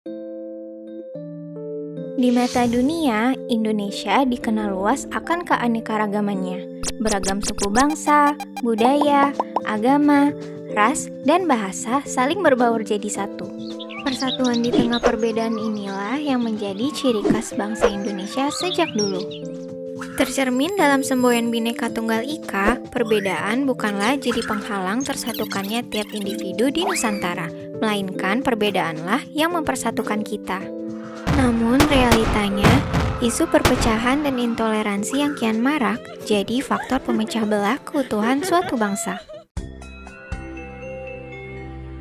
Di mata dunia, Indonesia dikenal luas akan keanekaragamannya. Beragam suku bangsa, budaya, agama, ras, dan bahasa saling berbaur jadi satu. Persatuan di tengah perbedaan inilah yang menjadi ciri khas bangsa Indonesia sejak dulu. Tercermin dalam semboyan Bhinneka Tunggal Ika, perbedaan bukanlah jadi penghalang tersatukannya tiap individu di Nusantara, melainkan perbedaanlah yang mempersatukan kita. Namun realitanya, isu perpecahan dan intoleransi yang kian marak jadi faktor pemecah belah keutuhan suatu bangsa.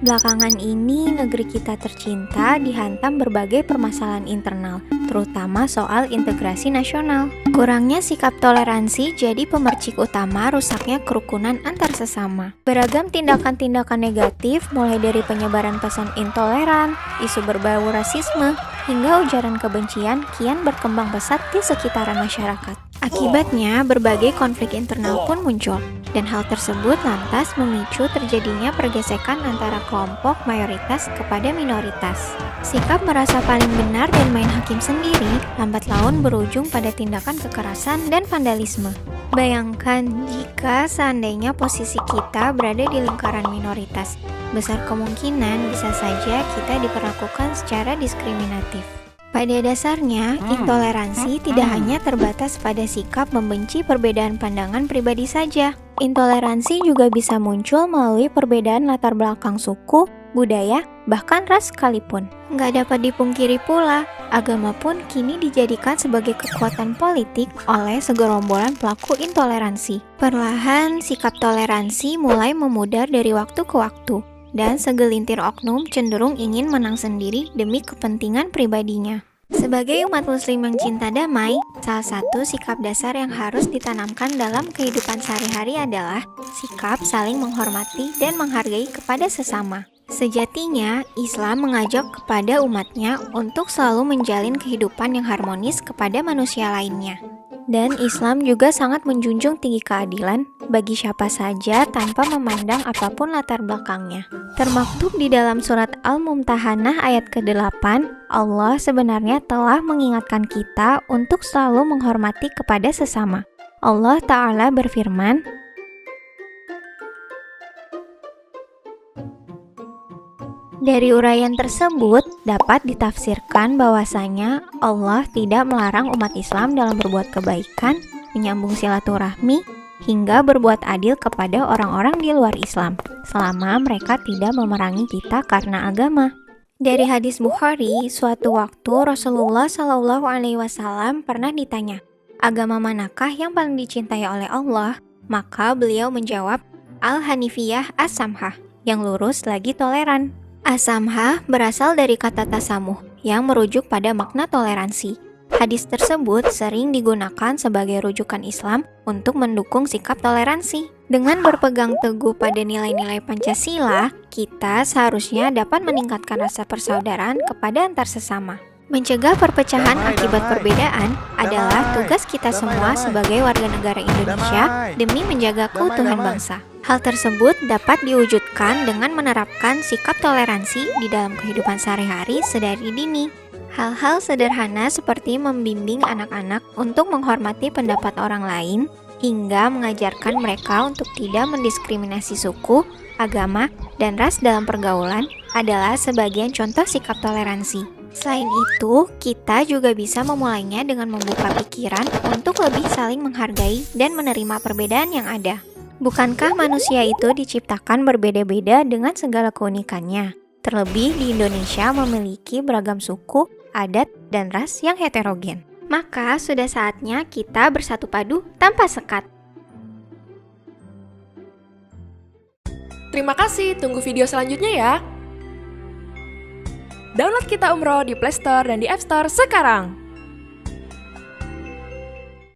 Belakangan ini, negeri kita tercinta dihantam berbagai permasalahan internal, terutama soal integrasi nasional. Kurangnya sikap toleransi jadi pemercik utama rusaknya kerukunan antar sesama. Beragam tindakan-tindakan negatif, mulai dari penyebaran pesan intoleran, isu berbau rasisme, hingga ujaran kebencian kian berkembang pesat di sekitaran masyarakat. Akibatnya, berbagai konflik internal pun muncul, dan hal tersebut lantas memicu terjadinya pergesekan antara kelompok mayoritas kepada minoritas. Sikap merasa paling benar dan main hakim sendiri, lambat laun berujung pada tindakan kekerasan dan vandalisme. Bayangkan jika seandainya posisi kita berada di lingkaran minoritas, besar kemungkinan bisa saja kita diperlakukan secara diskriminatif. Pada dasarnya, intoleransi tidak hanya terbatas pada sikap membenci perbedaan pandangan pribadi saja. Intoleransi juga bisa muncul melalui perbedaan latar belakang suku, budaya, bahkan ras sekalipun. Nggak dapat dipungkiri pula, agama pun kini dijadikan sebagai kekuatan politik oleh segerombolan pelaku intoleransi. Perlahan, sikap toleransi mulai memudar dari waktu ke waktu, dan segelintir oknum cenderung ingin menang sendiri demi kepentingan pribadinya. Sebagai umat muslim yang cinta damai, salah satu sikap dasar yang harus ditanamkan dalam kehidupan sehari-hari adalah sikap saling menghormati dan menghargai kepada sesama. Sejatinya, Islam mengajak kepada umatnya untuk selalu menjalin kehidupan yang harmonis kepada manusia lainnya. Dan Islam juga sangat menjunjung tinggi keadilan bagi siapa saja tanpa memandang apapun latar belakangnya. Termaktub di dalam surat Al-Mumtahanah ayat ke-8, Allah sebenarnya telah mengingatkan kita untuk selalu menghormati kepada sesama. Allah Ta'ala berfirman, dari uraian tersebut dapat ditafsirkan bahwasanya Allah tidak melarang umat Islam dalam berbuat kebaikan, menyambung silaturahmi, hingga berbuat adil kepada orang-orang di luar Islam, selama mereka tidak memerangi kita karena agama. Dari hadis Bukhari, suatu waktu Rasulullah SAW pernah ditanya, agama manakah yang paling dicintai oleh Allah? Maka beliau menjawab, Al-Hanifiyah As-Samhah, yang lurus lagi toleran. As-Samhah berasal dari kata tasamuh yang merujuk pada makna toleransi. Hadis tersebut sering digunakan sebagai rujukan Islam untuk mendukung sikap toleransi. Dengan berpegang teguh pada nilai-nilai Pancasila, kita seharusnya dapat meningkatkan rasa persaudaraan kepada antar sesama. Mencegah perpecahan akibat perbedaan adalah tugas kita semua sebagai warga negara Indonesia demi menjaga keutuhan bangsa. Hal tersebut dapat diwujudkan dengan menerapkan sikap toleransi di dalam kehidupan sehari-hari sedari dini. Hal-hal sederhana seperti membimbing anak-anak untuk menghormati pendapat orang lain, hingga mengajarkan mereka untuk tidak mendiskriminasi suku, agama, dan ras dalam pergaulan adalah sebagian contoh sikap toleransi. Selain itu, kita juga bisa memulainya dengan membuka pikiran untuk lebih saling menghargai dan menerima perbedaan yang ada. Bukankah manusia itu diciptakan berbeda-beda dengan segala keunikannya? Terlebih di Indonesia memiliki beragam suku, adat, dan ras yang heterogen. Maka sudah saatnya kita bersatu padu tanpa sekat. Terima kasih, tunggu video selanjutnya ya. Download Kita Umroh di Play Store dan di App Store sekarang.